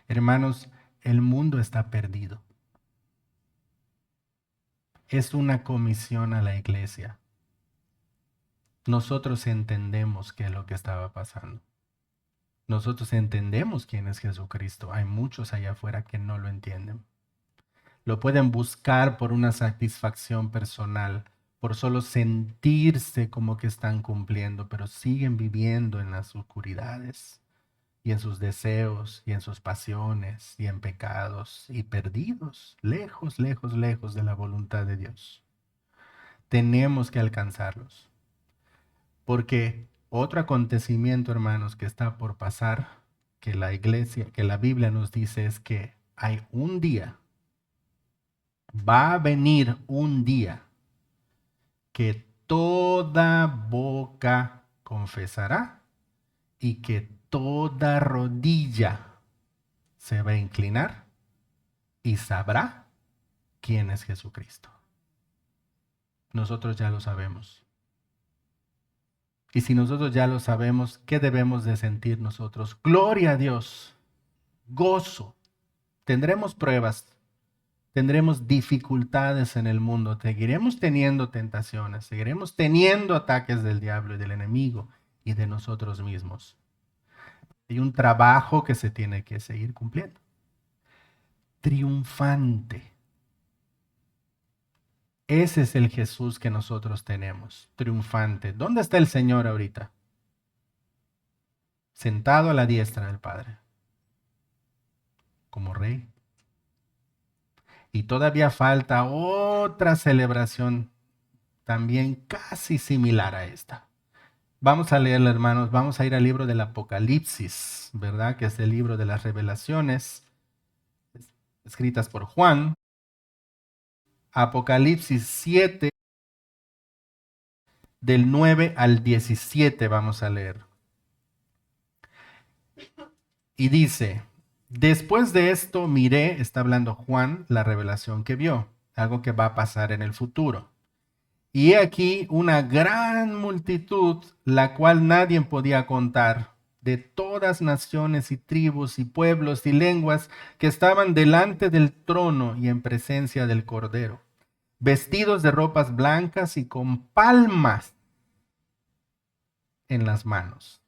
Hermanos, el mundo está perdido. Es una comisión a la iglesia. Nosotros entendemos qué es lo que estaba pasando. Nosotros entendemos quién es Jesucristo. Hay muchos allá afuera que no lo entienden. Lo pueden buscar por una satisfacción personal, por solo sentirse como que están cumpliendo, pero siguen viviendo en las oscuridades y en sus deseos y en sus pasiones y en pecados y perdidos, lejos, lejos, lejos de la voluntad de Dios. Tenemos que alcanzarlos. Porque otro acontecimiento, hermanos, que está por pasar, que la iglesia, que la Biblia nos dice es que hay un día, va a venir un día que toda boca confesará y que toda rodilla se va a inclinar y sabrá quién es Jesucristo. Nosotros ya lo sabemos. Y si nosotros ya lo sabemos, ¿qué debemos de sentir nosotros? Gloria a Dios, gozo. Tendremos pruebas, tendremos dificultades en el mundo, seguiremos teniendo tentaciones, seguiremos teniendo ataques del diablo y del enemigo y de nosotros mismos. Hay un trabajo que se tiene que seguir cumpliendo. Triunfante. Ese es el Jesús que nosotros tenemos, triunfante. ¿Dónde está el Señor ahorita? Sentado a la diestra del Padre, como Rey. Y todavía falta otra celebración también casi similar a esta. Vamos a leerla, hermanos. Vamos a ir al libro del Apocalipsis, ¿verdad? Que es el libro de las revelaciones escritas por Juan. Apocalipsis 7, del 9 al 17 vamos a leer. Y dice, después de esto miré, está hablando Juan, la revelación que vio, algo que va a pasar en el futuro. Y he aquí una gran multitud, la cual nadie podía contar, de todas naciones y tribus y pueblos y lenguas que estaban delante del trono y en presencia del Cordero, vestidos de ropas blancas y con palmas en las manos.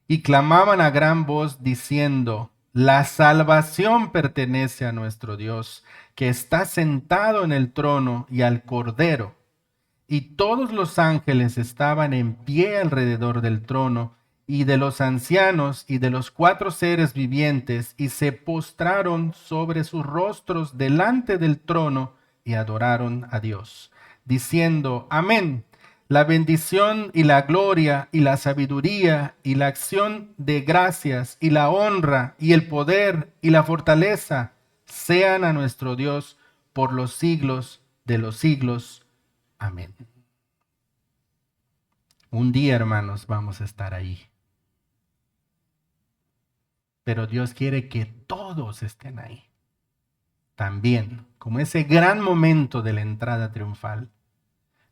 Y clamaban a gran voz diciendo, la salvación pertenece a nuestro Dios, que está sentado en el trono y al Cordero. Y todos los ángeles estaban en pie alrededor del trono y de los ancianos y de los 4 seres vivientes, y se postraron sobre sus rostros delante del trono y adoraron a Dios, diciendo, amén. La bendición y la gloria y la sabiduría y la acción de gracias y la honra y el poder y la fortaleza sean a nuestro Dios por los siglos de los siglos. Amén. Un día, hermanos, vamos a estar ahí. Pero Dios quiere que todos estén ahí. También, como ese gran momento de la entrada triunfal,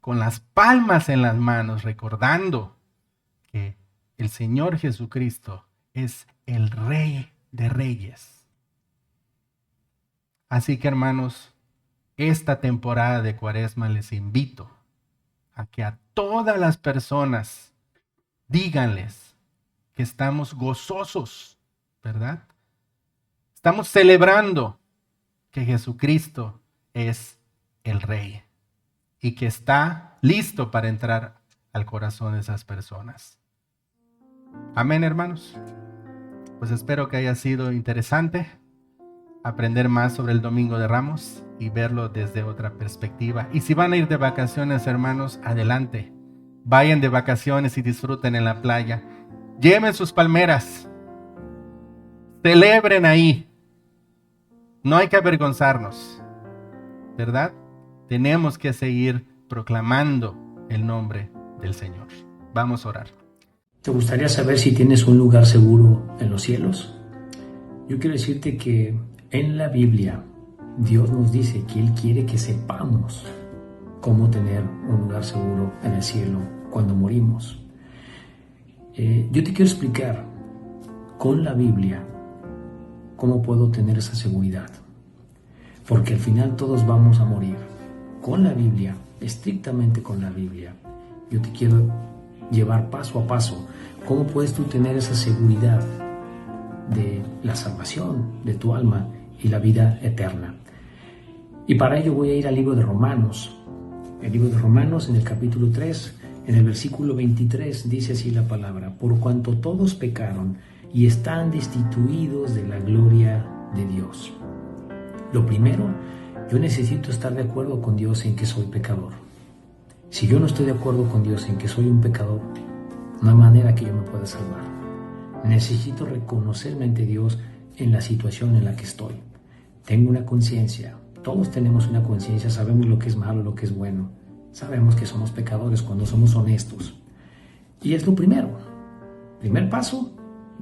con las palmas en las manos, recordando que el Señor Jesucristo es el Rey de Reyes. Así que, hermanos, esta temporada de Cuaresma les invito a que a todas las personas díganles que estamos gozosos, ¿verdad? Estamos celebrando que Jesucristo es el Rey y que está listo para entrar al corazón de esas personas. Amén, hermanos. Pues espero que haya sido interesante aprender más sobre el Domingo de Ramos y verlo desde otra perspectiva. Y si van a ir de vacaciones, hermanos, adelante. Vayan de vacaciones y disfruten en la playa. Lleven sus palmeras, Celebren ahí. No hay que avergonzarnos, ¿verdad? Tenemos que seguir proclamando el nombre del Señor. Vamos a orar. ¿Te gustaría saber si tienes un lugar seguro en los cielos? Yo quiero decirte que en la Biblia Dios nos dice que Él quiere que sepamos cómo tener un lugar seguro en el cielo cuando morimos. Yo te quiero explicar con la Biblia cómo puedo tener esa seguridad. Porque al final todos vamos a morir. Con la Biblia, estrictamente con la Biblia, yo te quiero llevar paso a paso cómo puedes tú tener esa seguridad de la salvación de tu alma y la vida eterna. Y para ello voy a ir al libro de Romanos. El libro de Romanos, en el capítulo 3, en el versículo 23, dice así la palabra: por cuanto todos pecaron y están destituidos de la gloria de Dios. Lo primero, yo necesito estar de acuerdo con Dios en que soy pecador. Si yo no estoy de acuerdo con Dios en que soy un pecador, no hay manera que yo me pueda salvar. Necesito reconocerme ante Dios en la situación en la que estoy. Tengo una conciencia. Todos tenemos una conciencia, sabemos lo que es malo, lo que es bueno. Sabemos que somos pecadores cuando somos honestos. Y es lo primero. Primer paso,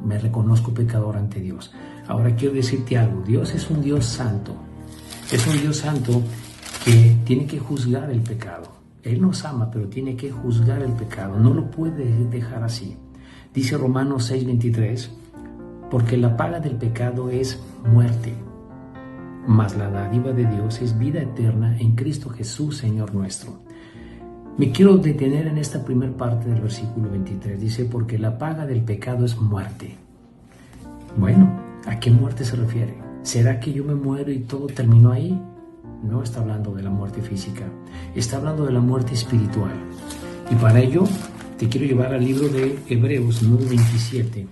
me reconozco pecador ante Dios. Ahora quiero decirte algo. Dios es un Dios santo. Es un Dios santo que tiene que juzgar el pecado. Él nos ama, pero tiene que juzgar el pecado. No lo puede dejar así. Dice Romanos 6:23, porque la paga del pecado es muerte, mas la dádiva de Dios es vida eterna en Cristo Jesús, Señor nuestro. Me quiero detener en esta primera parte del versículo 23. Dice, porque la paga del pecado es muerte. Bueno, ¿a qué muerte se refiere? ¿Será que yo me muero y todo terminó ahí? No está hablando de la muerte física, está hablando de la muerte espiritual. Y para ello te quiero llevar al libro de Hebreos 9:27.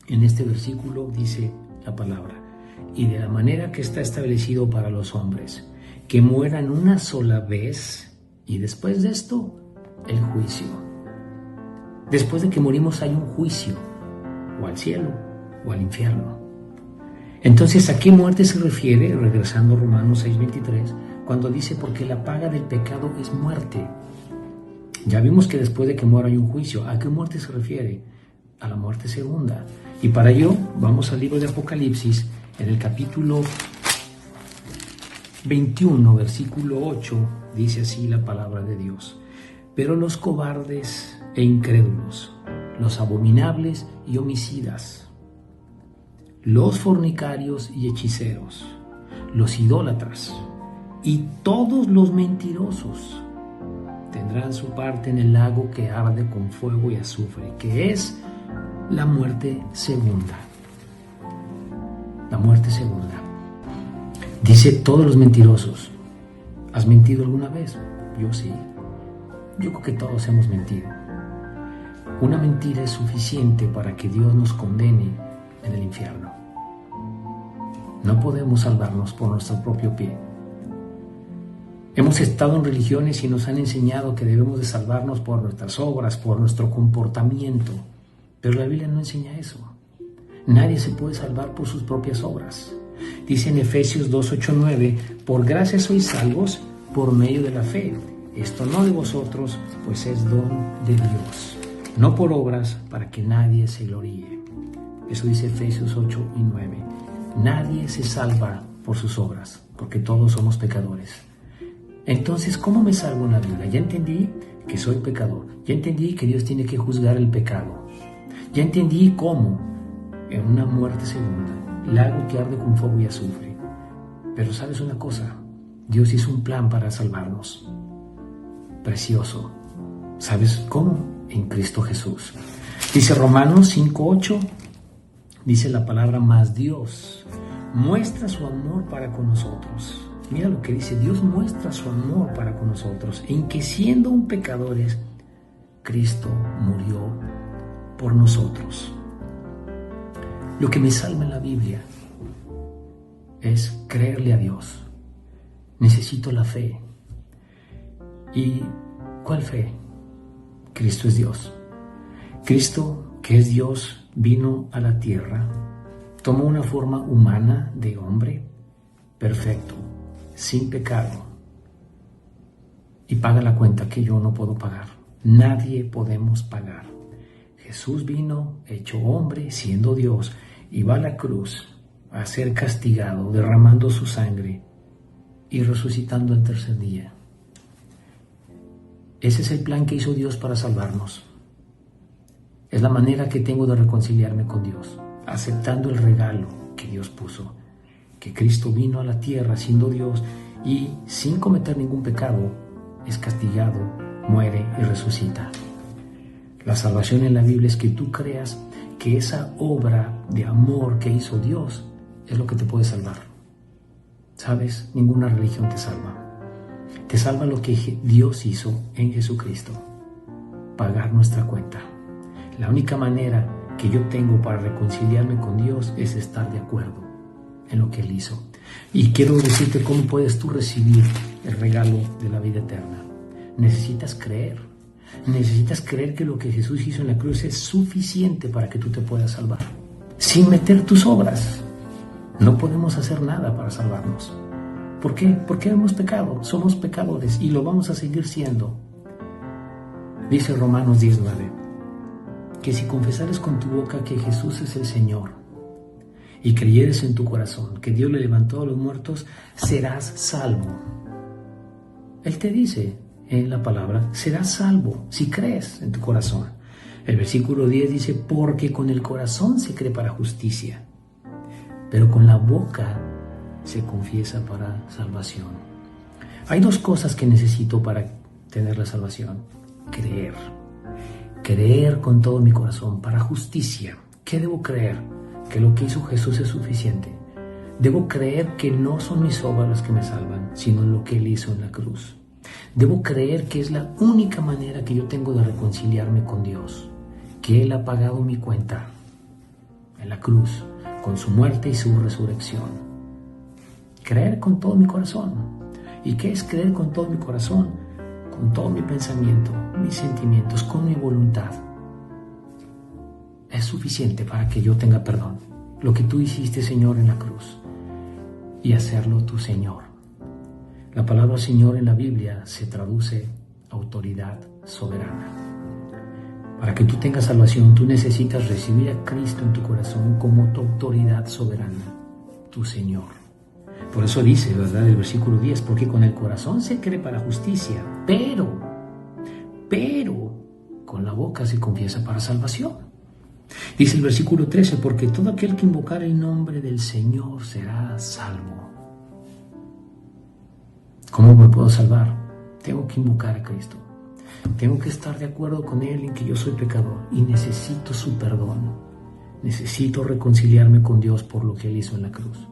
En este versículo dice la palabra: y de la manera que está establecido para los hombres, que mueran una sola vez, y después de esto, el juicio. Después de que morimos hay un juicio, o al cielo, o al infierno. Entonces, ¿a qué muerte se refiere? Regresando a Romanos 6:23, cuando dice, porque la paga del pecado es muerte. Ya vimos que después de que muera hay un juicio. ¿A qué muerte se refiere? A la muerte segunda. Y para ello, vamos al libro de Apocalipsis, en el capítulo 21, versículo 8, dice así la palabra de Dios: pero los cobardes e incrédulos, los abominables y homicidas, los fornicarios y hechiceros, los idólatras y todos los mentirosos tendrán su parte en el lago que arde con fuego y azufre, que es la muerte segunda. La muerte segunda. Dice todos los mentirosos. ¿Has mentido alguna vez? Yo sí. Yo creo que todos hemos mentido. Una mentira es suficiente para que Dios nos condene en el infierno. No podemos salvarnos por nuestro propio pie. Hemos estado en religiones y nos han enseñado que debemos de salvarnos por nuestras obras, por nuestro comportamiento. Pero la Biblia no enseña eso. Nadie se puede salvar por sus propias obras. Dice en Efesios 2:8-9, por gracia sois salvos por medio de la fe. Esto no de vosotros, pues es don de Dios. No por obras, para que nadie se gloríe. Eso dice Efesios 8:9. Nadie se salva por sus obras, porque todos somos pecadores. Entonces, ¿cómo me salvo en la Biblia? Ya entendí que soy pecador. Ya entendí que Dios tiene que juzgar el pecado. Ya entendí cómo, en una muerte segunda, lago que arde con fuego y azufre. Pero ¿sabes una cosa? Dios hizo un plan para salvarnos. Precioso. ¿Sabes cómo? En Cristo Jesús. Dice Romanos 5:8, dice la palabra, mas Dios muestra su amor para con nosotros. Mira lo que dice, Dios muestra su amor para con nosotros, en que siendo un pecadores, Cristo murió por nosotros. Lo que me salva en la Biblia es creerle a Dios. Necesito la fe. ¿Y cuál fe? Cristo es Dios. Cristo, que es Dios, vino a la tierra Tomó una forma humana de hombre perfecto, sin pecado, y paga la cuenta que yo no puedo pagar. Nadie podemos pagar. Jesús vino hecho hombre, siendo Dios, y va a la cruz a ser castigado, derramando su sangre y resucitando al tercer día. Ese es el plan que hizo Dios para salvarnos. Es la manera que tengo de reconciliarme con Dios, aceptando el regalo que Dios puso, que Cristo vino a la tierra siendo Dios y sin cometer ningún pecado, es castigado, muere y resucita. La salvación en la Biblia es que tú creas que esa obra de amor que hizo Dios es lo que te puede salvar. ¿Sabes? Ninguna religión te salva. Te salva lo que Dios hizo en Jesucristo, pagar nuestra cuenta. La única manera que yo tengo para reconciliarme con Dios es estar de acuerdo en lo que Él hizo. Y quiero decirte cómo puedes tú recibir el regalo de la vida eterna. Necesitas creer. Necesitas creer que lo que Jesús hizo en la cruz es suficiente para que tú te puedas salvar. Sin meter tus obras. No podemos hacer nada para salvarnos. ¿Por qué? Porque hemos pecado. Somos pecadores y lo vamos a seguir siendo. Dice Romanos 10:9, que si confesares con tu boca que Jesús es el Señor y creyeres en tu corazón que Dios le levantó a los muertos, serás salvo. Él te dice en la palabra, serás salvo si crees en tu corazón. El versículo 10 dice, porque con el corazón se cree para justicia, pero con la boca se confiesa para salvación. Hay dos cosas que necesito para tener la salvación. Creer con todo mi corazón para justicia. ¿Qué debo creer? Que lo que hizo Jesús es suficiente. Debo creer que no son mis obras las que me salvan, sino lo que Él hizo en la cruz. Debo creer que es la única manera que yo tengo de reconciliarme con Dios, que Él ha pagado mi cuenta en la cruz, con su muerte y su resurrección. Creer con todo mi corazón. ¿Y qué es creer con todo mi corazón? Con todo mi pensamiento, mis sentimientos, con mi voluntad. Es suficiente para que yo tenga perdón. Lo que tú hiciste, Señor, en la cruz. Y hacerlo tu Señor. La palabra Señor en la Biblia se traduce autoridad soberana. Para que tú tengas salvación, tú necesitas recibir a Cristo en tu corazón como tu autoridad soberana, tu Señor. Por eso dice, ¿verdad? El versículo 10, porque con el corazón se cree para justicia, pero con la boca se confiesa para salvación. Dice el versículo 13, porque todo aquel que invocar el nombre del Señor será salvo. ¿Cómo me puedo salvar? Tengo que invocar a Cristo. Tengo que estar de acuerdo con Él en que yo soy pecador y necesito su perdón. Necesito reconciliarme con Dios por lo que Él hizo en la cruz.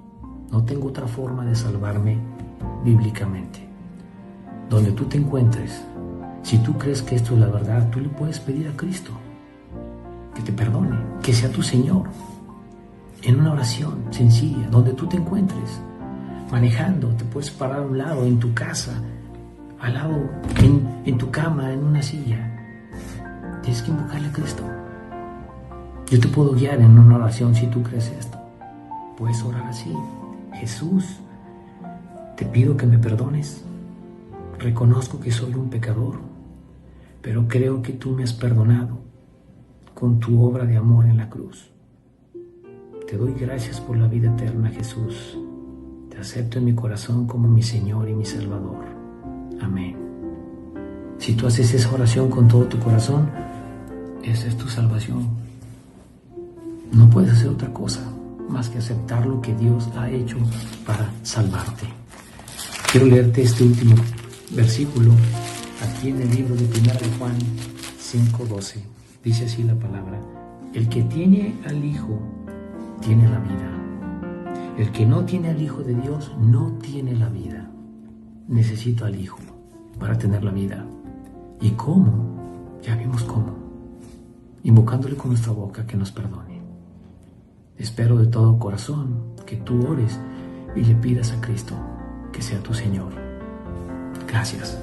No tengo otra forma de salvarme bíblicamente. Donde tú te encuentres, si tú crees que esto es la verdad, tú le puedes pedir a Cristo que te perdone, que sea tu Señor. En una oración sencilla, donde tú te encuentres, manejando, te puedes parar a un lado, en tu casa, al lado, en tu cama, en una silla. Tienes que invocarle a Cristo. Yo te puedo guiar en una oración si tú crees esto. Puedes orar así. Jesús, te pido que me perdones. Reconozco que soy un pecador, pero creo que tú me has perdonado con tu obra de amor en la cruz. Te doy gracias por la vida eterna, Jesús. Te acepto en mi corazón como mi Señor y mi Salvador. Amén. Si tú haces esa oración con todo tu corazón, esa es tu salvación. No puedes hacer otra cosa más que aceptar lo que Dios ha hecho para salvarte. Quiero leerte este último versículo aquí en el libro de 1 de Juan 5:12. Dice así la palabra: el que tiene al Hijo tiene la vida. El que no tiene al Hijo de Dios no tiene la vida. Necesito al Hijo para tener la vida. ¿Y cómo? Ya vimos cómo. Invocándole con nuestra boca que nos perdone. Espero de todo corazón que tú ores y le pidas a Cristo que sea tu Señor. Gracias.